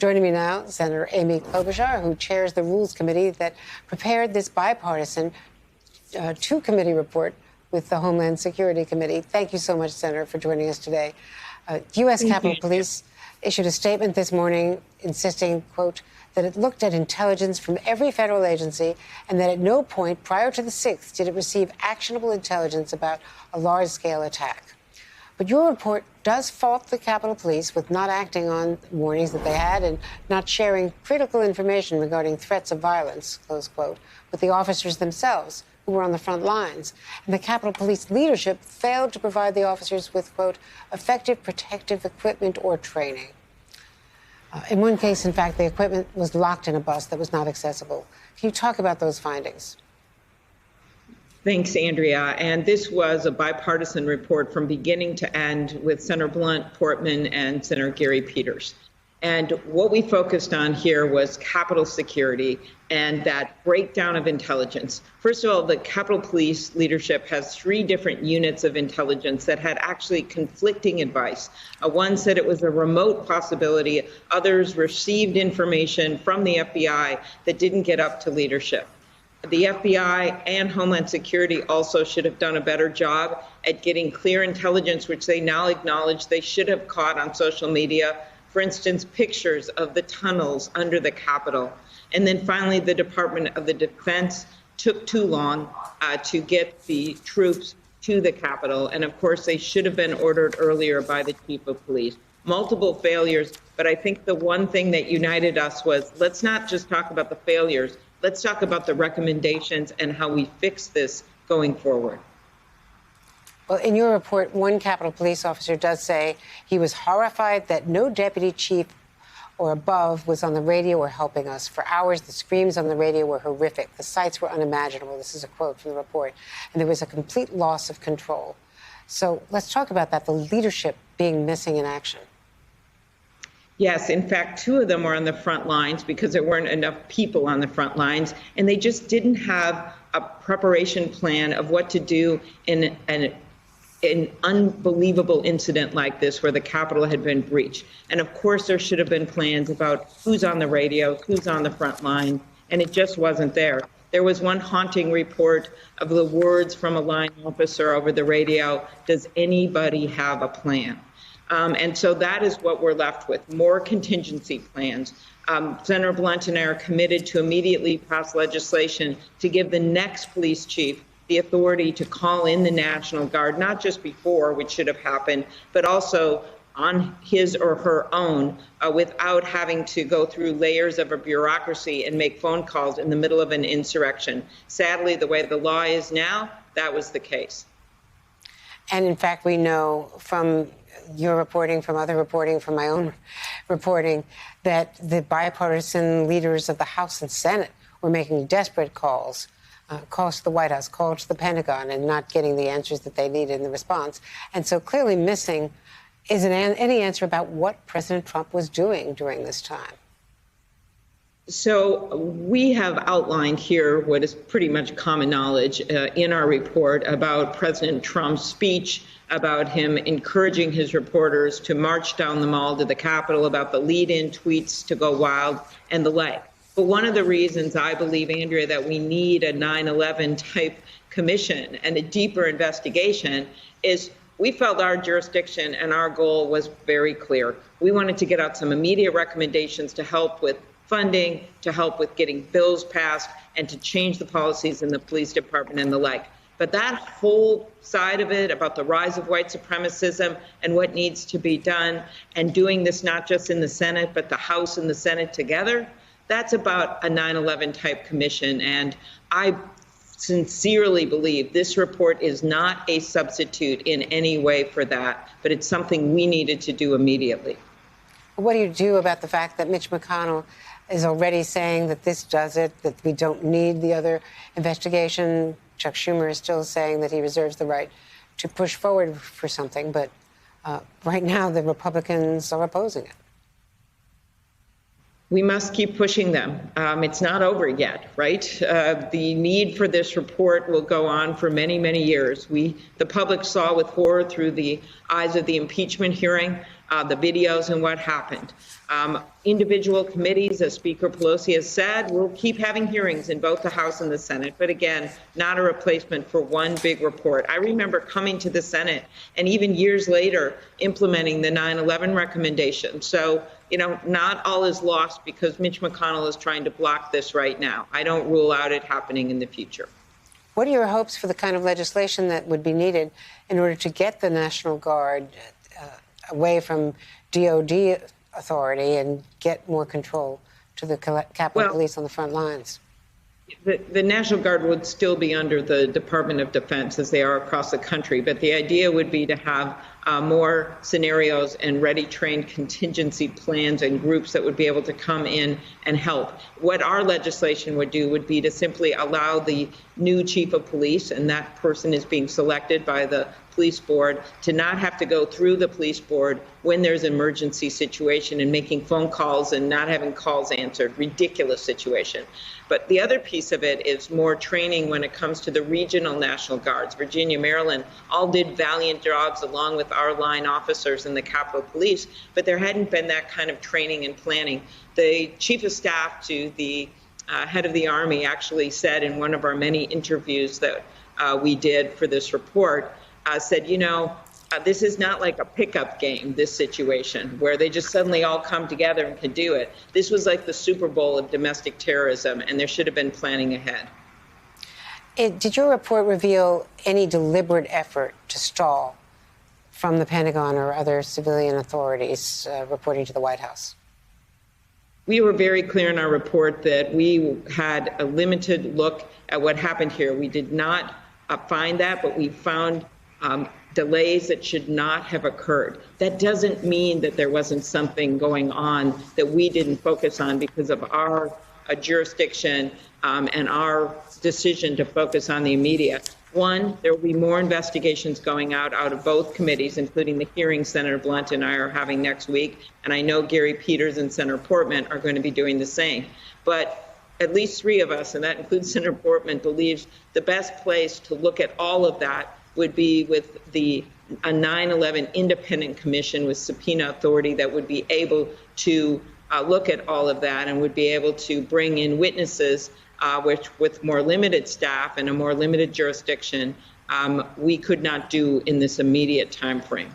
Joining me now, Senator Amy Klobuchar, who chairs the Rules Committee that prepared this bipartisan two-committee report with the Homeland Security Committee. Thank you so much, Senator, for joining us today. U.S. Capitol Police issued a statement this morning insisting, quote, that it looked at intelligence from every federal agency and that at no point prior to the 6th did it receive actionable intelligence about a large-scale attack. But your report does fault the Capitol Police with not acting on warnings that they had and not sharing critical information regarding threats of violence, close quote, with the officers themselves who were on the front lines. And the Capitol Police leadership failed to provide the officers with, quote, effective protective equipment or training. In one case, in fact, the equipment was locked in a bus that was not accessible. Can you talk about those findings? Thanks, Andrea. And this was a bipartisan report from beginning to end with Senator Blunt, Portman, and Senator Gary Peters. And what we focused on here was Capitol security and that breakdown of intelligence. First of all, the Capitol Police leadership has 3 different units of intelligence that had actually conflicting advice. One said it was a remote possibility. Others received information from the FBI that didn't get up to leadership. The FBI and Homeland Security also should have done a better job at getting clear intelligence, which they now acknowledge they should have caught on social media. For instance, pictures of the tunnels under the Capitol. And then finally, the Department of the Defense took too long to get the troops to the Capitol. And of course, they should have been ordered earlier by the chief of police. Multiple failures, but I think the one thing that united us was, let's not just talk about the failures, let's talk about the recommendations and how we fix this going forward. Well, in your report, one Capitol Police officer does say he was horrified that no deputy chief or above was on the radio or helping us. For hours, the screams on the radio were horrific. The sights were unimaginable. This is a quote from the report. And there was a complete loss of control. So let's talk about that, the leadership being missing in action. Yes, in fact, 2 of them were on the front lines because there weren't enough people on the front lines, and they just didn't have a preparation plan of what to do in an unbelievable incident like this where the Capitol had been breached. And of course, there should have been plans about who's on the radio, who's on the front line, and it just wasn't there. There was one haunting report of the words from a line officer over the radio, does anybody have a plan? And so that is what we're left with, more contingency plans. Senator Blunt and I are committed to immediately pass legislation to give the next police chief the authority to call in the National Guard, not just before, which should have happened, but also on his or her own without having to go through layers of a bureaucracy and make phone calls in the middle of an insurrection. Sadly, the way the law is now, that was the case. And in fact, we know from your reporting, from other reporting, from my own reporting, that the bipartisan leaders of the House and Senate were making desperate calls to the White House, calls to the Pentagon, and not getting the answers that they needed in the response. And so clearly missing is any answer about what President Trump was doing during this time. So we have outlined here what is pretty much common knowledge in our report about President Trump's speech, about him encouraging his reporters to march down the mall to the Capitol, about the lead-in tweets to go wild and the like. But one of the reasons I believe, Andrea, that we need a 9/11 type commission and a deeper investigation is we felt our jurisdiction and our goal was very clear. We wanted to get out some immediate recommendations to help with funding, to help with getting bills passed, and to change the policies in the police department and the like. But that whole side of it about the rise of white supremacism and what needs to be done, and doing this not just in the Senate, but the House and the Senate together, that's about a 9/11 type commission. And I sincerely believe this report is not a substitute in any way for that, but it's something we needed to do immediately. What do you do about the fact that Mitch McConnell is already saying that this does it, that we don't need the other investigation? Chuck Schumer is still saying that he reserves the right to push forward for something, but right now the Republicans are opposing it. We must keep pushing them. It's not over yet, right? The need for this report will go on for many, many years. The public saw with horror through the eyes of the impeachment hearing the videos and what happened. Individual committees, as Speaker Pelosi has said, will keep having hearings in both the House and the Senate, but again, not a replacement for one big report. I remember coming to the Senate and even years later implementing the 9/11 recommendation. So, not all is lost because Mitch McConnell is trying to block this right now. I don't rule out it happening in the future. What are your hopes for the kind of legislation that would be needed in order to get the National Guard away from DOD authority and get more control to the Capitol Police on the front lines? The National Guard would still be under the Department of Defense as they are across the country, but the idea would be to have more scenarios and ready trained contingency plans and groups that would be able to come in and help. What our legislation would do would be to simply allow the new chief of police, and that person is being selected by the police board, to not have to go through the police board when there's an emergency situation and making phone calls and not having calls answered. Ridiculous situation. But the other piece of it is more training when it comes to the regional National Guards. Virginia, Maryland all did valiant jobs along with our line officers in the Capitol Police, but there hadn't been that kind of training and planning. The chief of staff to the head of the Army actually said in one of our many interviews that we did for this report, said, this is not like a pickup game, this situation, where they just suddenly all come together and can do it. This was like the Super Bowl of domestic terrorism, and there should have been planning ahead. Did your report reveal any deliberate effort to stall from the Pentagon or other civilian authorities reporting to the White House? We were very clear in our report that we had a limited look at what happened here. We did not find that, but we found delays that should not have occurred. That doesn't mean that there wasn't something going on that we didn't focus on because of our jurisdiction and our decision to focus on the immediate. One, there will be more investigations going out of both committees, including the hearing Senator Blunt and I are having next week. And I know Gary Peters and Senator Portman are going to be doing the same. But at least three of us, and that includes Senator Portman, believes the best place to look at all of that would be with a 9/11 independent commission with subpoena authority that would be able to look at all of that and would be able to bring in witnesses, which with more limited staff and a more limited jurisdiction, we could not do in this immediate time frame.